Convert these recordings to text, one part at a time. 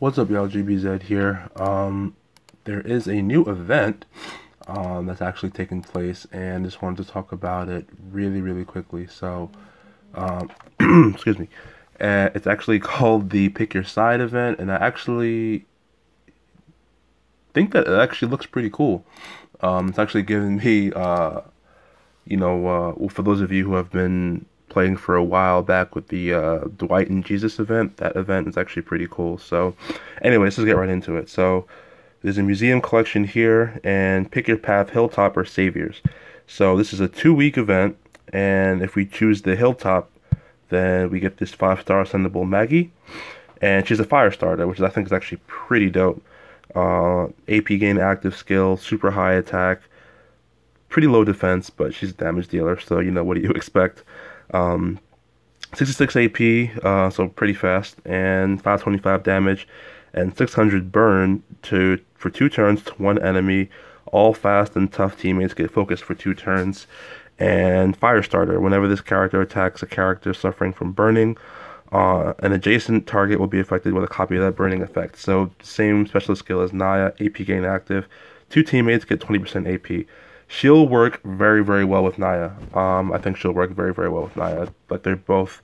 What's up, y'all? GBZed here. There is a new event that's actually taking place, and just wanted to talk about it really quickly. So, um, excuse me. It's actually called the Pick Your Side event, and I actually think that it actually looks pretty cool. It's actually giving me, well, for those of you who have been playing for a while back with the Dwight and Jesus event, that event is actually pretty cool. So, anyway, let's just get right into it. So, there's a museum collection here, and pick your path, Hilltop or Saviors. So, this is a 2-week event, and if we choose the Hilltop, then we get this 5-star ascendable Maggie, and she's a fire starter, which I think is actually pretty dope. AP gain active skill, super high attack, pretty low defense, but she's a damage dealer, so what do you expect? 66 AP, so pretty fast, and 525 damage, and 600 burn for 2 turns to 1 enemy. All fast and tough teammates get focused for 2 turns. And fire starter, whenever this character attacks a character suffering from burning, an adjacent target will be affected with a copy of that burning effect. So same special skill as Naya, AP gain active. 2 teammates get 20% AP. She'll work very well with Naya. I think she'll work very well with Naya. Like, they're both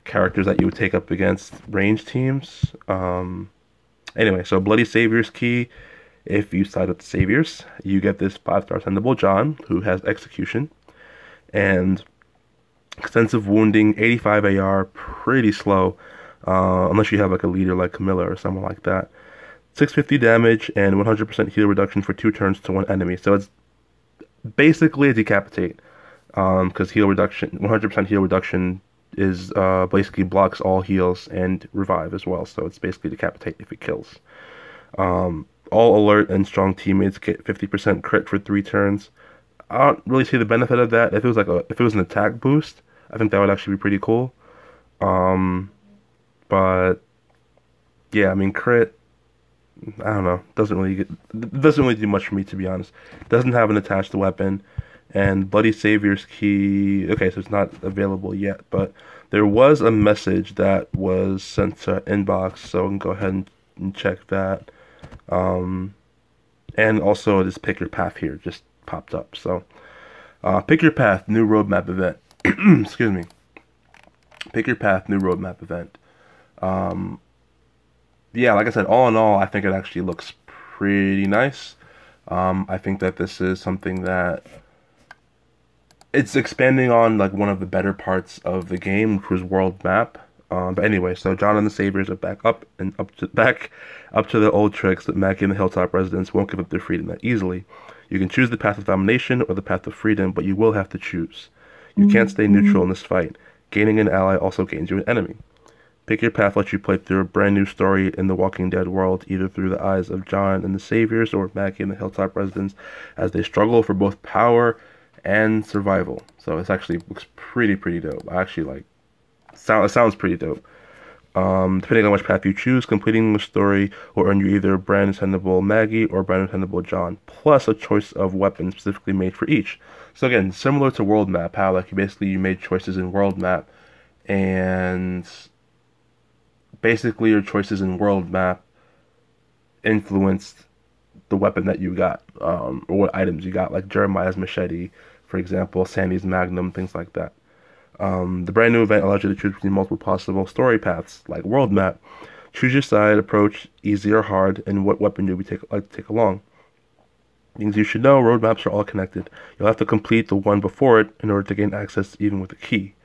characters that you would take up against range teams. Anyway, so Bloody Savior's key. If you side with the Saviors, you get this 5-star sendable John, who has execution. And extensive wounding, 85 AR, pretty slow. Unless you have like a leader like Camilla or someone like that. 650 damage and 100% heal reduction for 2 turns to 1 enemy. So it's basically a decapitate, because heal reduction, 100% heal reduction is basically blocks all heals and revive as well. So it's basically decapitate if it kills. All alert and strong teammates get 50% crit for 3 turns. I don't really see the benefit of that. If it was an attack boost, I think that would actually be pretty cool. But yeah, I mean, crit, I don't know. Doesn't really do much for me, to be honest. Doesn't have an attached weapon, and Bloody Savior's key. Okay, so it's not available yet, but there was a message that was sent to inbox, so I can go ahead and check that. And also this Pick Your Path here just popped up. So, Pick Your Path, new roadmap event. Excuse me. Pick Your Path, new roadmap event. Yeah, like I said, all in all, I think it actually looks pretty nice. I think that this is something that it's expanding on, like, one of the better parts of the game, which was world map. But anyway, so John and the Saviors are back up to the old tricks that Maggie and the Hilltop residents won't give up their freedom that easily. You can choose the path of domination or the path of freedom, but you will have to choose. You can't stay neutral in this fight. Gaining an ally also gains you an enemy. Pick Your Path lets you play through a brand new story in the Walking Dead world, either through the eyes of John and the Saviors or Maggie and the Hilltop residents as they struggle for both power and survival. So it actually looks pretty dope. I actually it sounds pretty dope. Depending on which path you choose, completing the story will earn you either a brand ascendable Maggie or a brand ascendable John, plus a choice of weapons specifically made for each. So again, similar to world map, how like you made choices in world map, and basically your choices in world map influenced the weapon that you got, or what items you got, like Jeremiah's machete, for example, Sandy's magnum, things like that. The brand new event allows you to choose between multiple possible story paths, like world map. Choose your side, approach, easy or hard, and what weapon do we like to take along. Things you should know: roadmaps are all connected. You'll have to complete the one before it in order to gain access even with a key.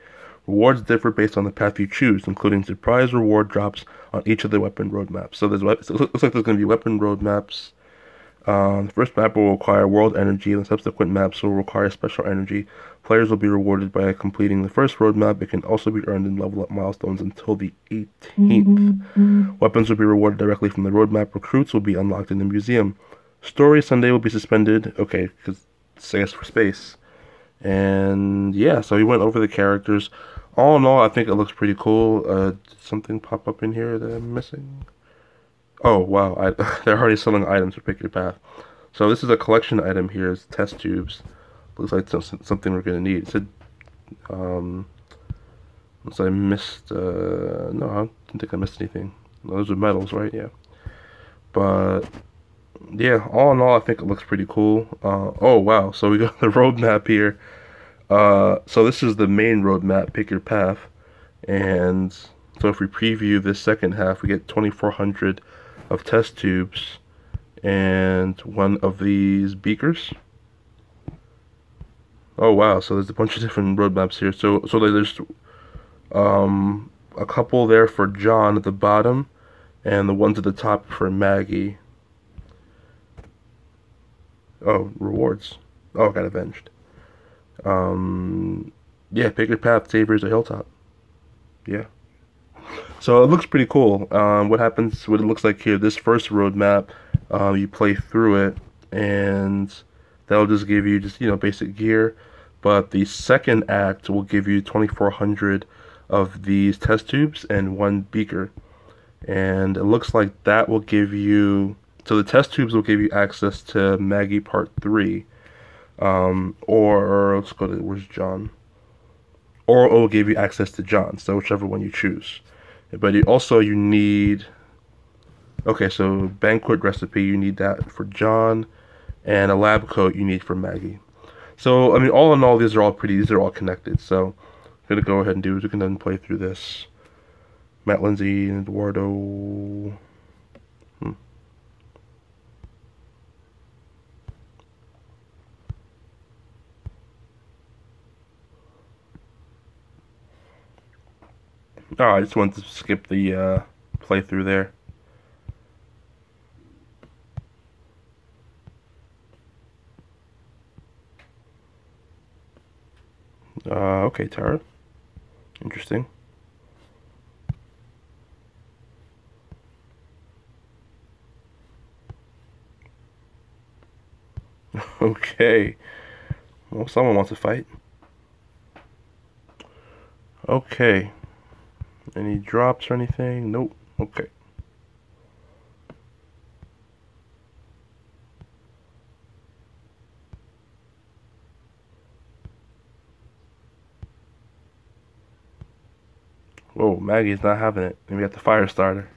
Rewards differ based on the path you choose, including surprise reward drops on each of the weapon roadmaps. So it looks like there's going to be weapon roadmaps. The first map will require world energy, and the subsequent maps will require special energy. Players will be rewarded by completing the first roadmap. It can also be earned in level up milestones until the 18th. Weapons will be rewarded directly from the roadmap. Recruits will be unlocked in the museum. Story Sunday will be suspended. Okay, because I guess for space. And yeah, so we went over the characters. All in all, I think it looks pretty cool. Did something pop up in here that I'm missing? Oh, wow. They're already selling items for Pick Your Path. So this is a collection item here. It's test tubes. Looks like something we're going to need. It said, unless I missed, no, I don't think I missed anything. Those are medals, right? Yeah. But yeah, all in all, I think it looks pretty cool. Oh wow, so we got the roadmap here. So this is the main roadmap, pick your path. And so if we preview this second half, we get 2,400 of test tubes and one of these beakers. Oh wow, so there's a bunch of different roadmaps here. So there's a couple there for John at the bottom, and the ones at the top for Maggie. Oh, rewards. Oh, I got avenged. Yeah, pick your path, Saviors a Hilltop. Yeah. So it looks pretty cool. What happens, what it looks like here, this first roadmap, you play through it, and that'll just give you just, basic gear. But the second act will give you 2,400 of these test tubes and one beaker. And it looks like that will give you, so the test tubes will give you access to Maggie Part 3. Or let's go to, where's John? Or it will give you access to John, so whichever one you choose. But you need, okay, so banquet recipe, you need that for John, and a lab coat you need for Maggie. So, I mean, all in all, these are all connected. So, I'm going to go ahead and do is we can then play through this. Matt, Lindsay, and Eduardo. Oh, I just wanted to skip the playthrough there. Okay, Tara. Interesting. Okay. Well, someone wants to fight. Okay. Any drops or anything? Nope. Okay. Whoa, Maggie's not having it. And we got the fire starter.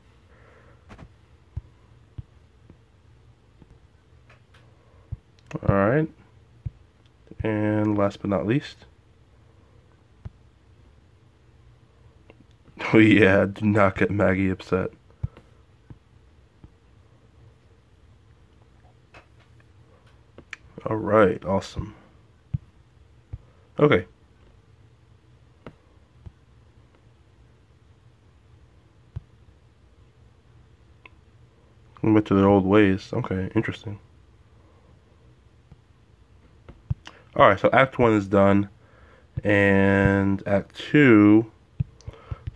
Alright. And last but not least. Oh yeah, do not get Maggie upset. Alright, awesome. Okay. Went to their old ways. Okay, interesting. Alright, so Act 1 is done. And Act 2,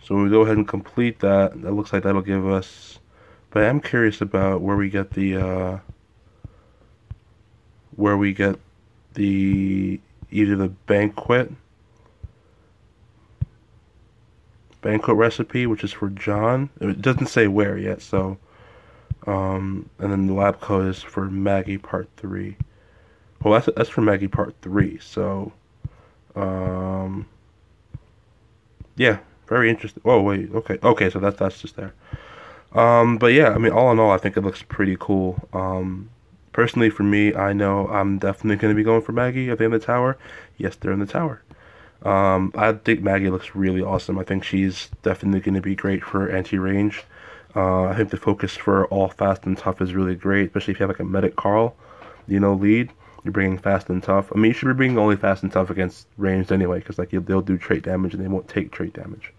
so when we go ahead and complete that, that looks like that'll give us, but I'm curious about where we get the, either the banquet recipe, which is for John. It doesn't say where yet, so, and then the lab coat is for Maggie Part 3. Well, that's for Maggie Part 3, so, yeah, very interesting. Oh, wait, okay, so that's just there. But yeah, I mean, all in all, I think it looks pretty cool. Personally, for me, I know I'm definitely going to be going for Maggie. Are they in the tower? Yes, they're in the tower. I think Maggie looks really awesome. I think she's definitely going to be great for anti-range. I think the focus for all fast and tough is really great, especially if you have like a medic Carl, lead. You're bringing fast and tough. I mean, you should be bringing only fast and tough against ranged anyway, because like they'll do trait damage and they won't take trait damage.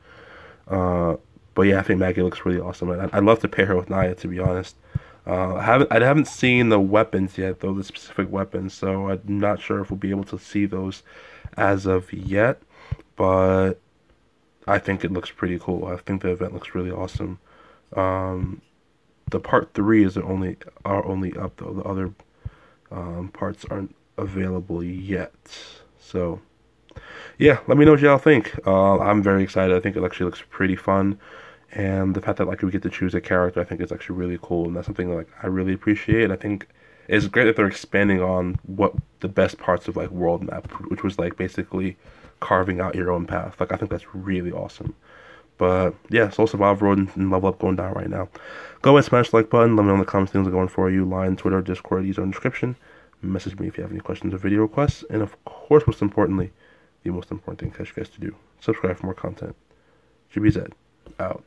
But yeah, I think Maggie looks really awesome. I'd love to pair her with Naya, to be honest. I haven't seen the weapons yet, though, the specific weapons, so I'm not sure if we'll be able to see those as of yet. But I think it looks pretty cool. I think the event looks really awesome. The part 3 are only up though. The other parts aren't available yet. So yeah, let me know what y'all think. I'm very excited. I think it actually looks pretty fun, and the fact that like we get to choose a character, I think is actually really cool, and that's something like I really appreciate. I think it's great that they're expanding on what the best parts of like world map, which was like basically carving out your own path. Like I think that's really awesome. But yeah, Soul Survivor Road and Level Up going down right now. Go and smash the like button. Let me know in the comments things are going for you. Line, Twitter, Discord, these are in the description. Message me if you have any questions or video requests. And of course, most importantly, the most important thing I ask you guys to do: subscribe for more content. GBZed out.